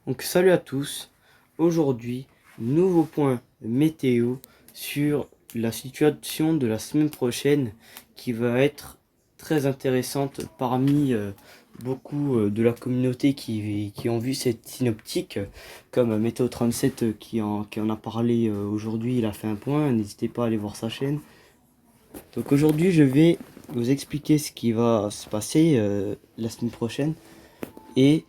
Donc salut à tous, aujourd'hui nouveau point météo sur la situation de la semaine prochaine qui va être très intéressante parmi beaucoup de la communauté qui ont vu cette synoptique comme Météo 37 qui en a parlé aujourd'hui, il a fait un point, n'hésitez pas à aller voir sa chaîne. Donc aujourd'hui je vais vous expliquer ce qui va se passer la semaine prochaine et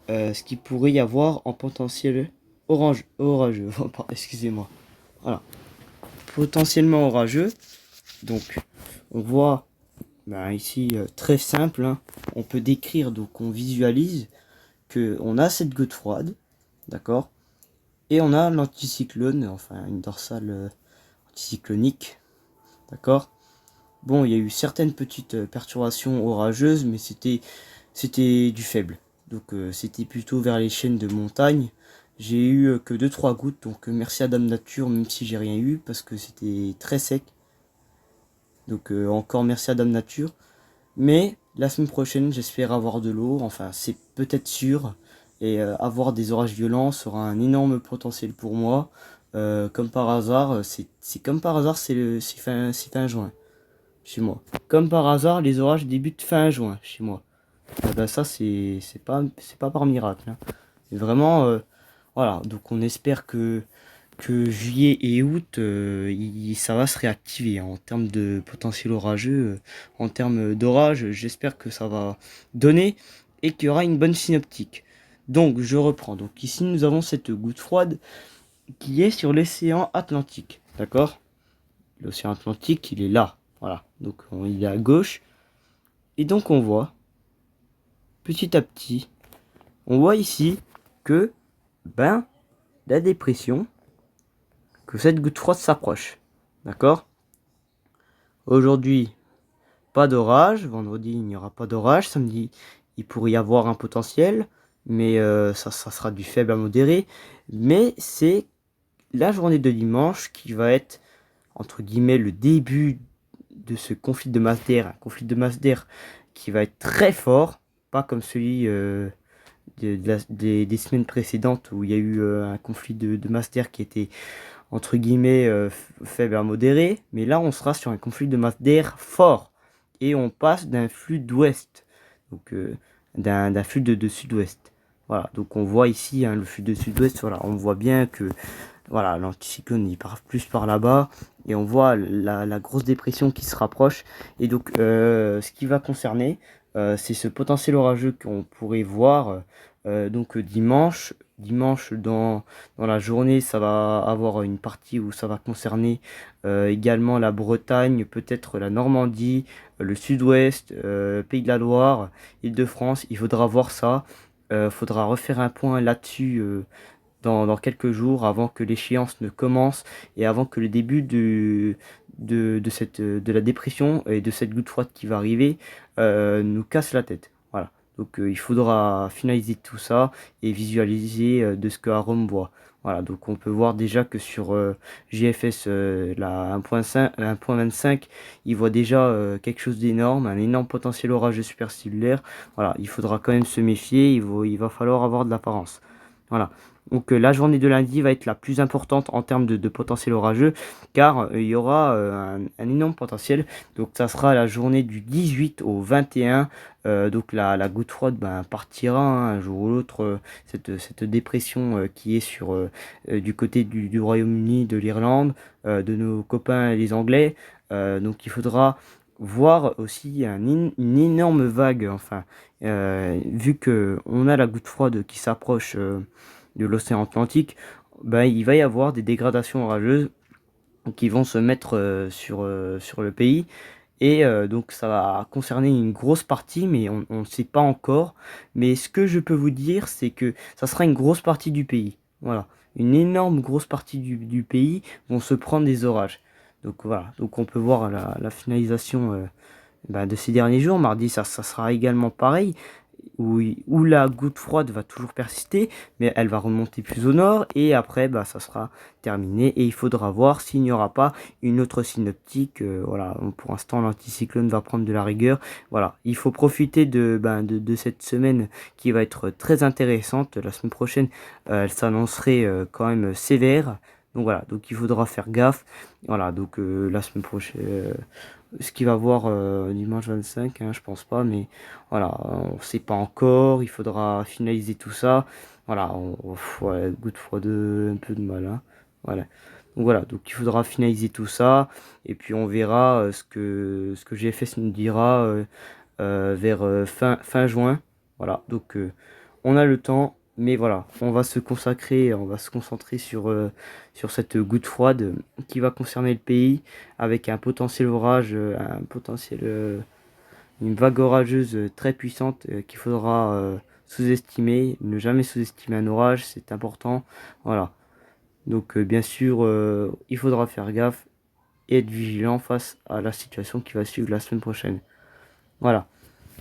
ce qu'il pourrait y avoir en potentiel orageux. Excusez-moi. Voilà. Potentiellement orageux. Donc, on voit ici très simple. Hein. On peut décrire, donc on visualise que on a cette goutte froide, d'accord, et on a l'anticyclone, enfin une dorsale anticyclonique, d'accord. Bon, il y a eu certaines petites perturbations orageuses, mais c'était du faible. Donc c'était plutôt vers les chaînes de montagne. J'ai eu que 2-3 gouttes, donc merci à Dame Nature, même si j'ai rien eu, parce que c'était très sec. Donc encore merci à Dame Nature. Mais la semaine prochaine, j'espère avoir de l'eau, enfin c'est peut-être sûr. Et avoir des orages violents sera un énorme potentiel pour moi. Comme par hasard, c'est comme par hasard, c'est fin juin chez moi. Comme par hasard, les orages débutent fin juin chez moi. Ah bah ça c'est pas par miracle. Hein. C'est vraiment voilà, donc on espère que juillet et août ça va se réactiver hein, en termes de potentiel orageux, en termes d'orage, j'espère que ça va donner et qu'il y aura une bonne synoptique. Donc je reprends. Donc ici nous avons cette goutte froide qui est sur l'océan Atlantique, d'accord? L'océan Atlantique, il est là. Voilà. Donc il est à gauche et donc on voit petit à petit, on voit ici que la dépression, que cette goutte froide s'approche. D'accord? Aujourd'hui, pas d'orage. Vendredi, il n'y aura pas d'orage. Samedi, il pourrait y avoir un potentiel, mais ça sera du faible à modéré. Mais c'est la journée de dimanche qui va être, entre guillemets, le début de ce conflit de masse d'air. Un conflit de masse d'air qui va être très fort, pas comme celui des semaines précédentes où il y a eu un conflit de masse d'air qui était entre guillemets faible à modéré, mais là on sera sur un conflit de masse d'air fort et on passe d'un flux d'ouest, donc d'un flux de sud-ouest. Voilà, donc on voit ici hein, le flux de sud-ouest, voilà, on voit bien que voilà, l'anticyclone il part plus par là-bas et on voit la grosse dépression qui se rapproche et donc ce qui va concerner c'est ce potentiel orageux qu'on pourrait voir donc dimanche dans la journée ça va avoir une partie où ça va concerner également la Bretagne, peut-être la Normandie, le sud-ouest, Pays de la Loire, Île-de-France. Il faudra voir ça, faudra refaire un point là-dessus dans quelques jours avant que l'échéance ne commence et avant que le début de la dépression et de cette goutte froide qui va arriver nous casse la tête. Voilà. Donc il faudra finaliser tout ça et visualiser de ce que Rome voit. Voilà, donc on peut voir déjà que sur JFS la 1.25, il voit déjà quelque chose d'énorme, un énorme potentiel orageux supercellulaire. Voilà, il faudra quand même se méfier, il va falloir avoir de l'apparence. Voilà. Donc la journée de lundi va être la plus importante en termes de potentiel orageux, car il y aura un énorme potentiel. Donc ça sera la journée du 18 au 21. Donc la goutte froide partira hein, un jour ou l'autre. Cette dépression qui est du côté du Royaume-Uni, de l'Irlande, de nos copains les Anglais. Donc il faudra voir aussi une énorme vague, enfin, vu que on a la goutte froide qui s'approche de l'océan Atlantique, il va y avoir des dégradations orageuses qui vont se mettre sur le pays. Et donc ça va concerner une grosse partie, mais on ne sait pas encore. Mais ce que je peux vous dire, c'est que ça sera une grosse partie du pays. Voilà, une énorme grosse partie du pays vont se prendre des orages. Donc voilà, donc on peut voir la finalisation de ces derniers jours. Mardi, ça sera également pareil. où la goutte froide va toujours persister, mais elle va remonter plus au nord et après bah, ça sera terminé et il faudra voir s'il n'y aura pas une autre synoptique. Voilà, pour l'instant l'anticyclone va prendre de la rigueur. Voilà, il faut profiter de cette semaine qui va être très intéressante. La semaine prochaine, elle s'annoncerait quand même sévère. Donc voilà, donc il faudra faire gaffe. Voilà, donc la semaine prochaine, ce qu'il va voir dimanche 25, hein, je pense pas, mais voilà, on sait pas encore. Il faudra finaliser tout ça. Voilà, ouais, goutte froide, un peu de mal, hein. Voilà. Donc voilà, donc il faudra finaliser tout ça et puis on verra ce que GFS nous dira vers fin juin. Voilà, donc on a le temps, mais voilà, on va se concentrer sur cette goutte froide qui va concerner le pays avec un potentiel orage, une vague orageuse très puissante qu'il faudra sous-estimer. Ne jamais sous-estimer un orage, c'est important. Voilà. Donc bien sûr, il faudra faire gaffe et être vigilant face à la situation qui va suivre la semaine prochaine. Voilà.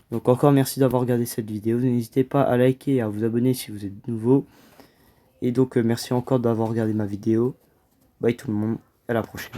Donc encore merci d'avoir regardé cette vidéo. N'hésitez pas à liker et à vous abonner si vous êtes nouveau. Et donc merci encore d'avoir regardé ma vidéo. Bye tout le monde, à la prochaine.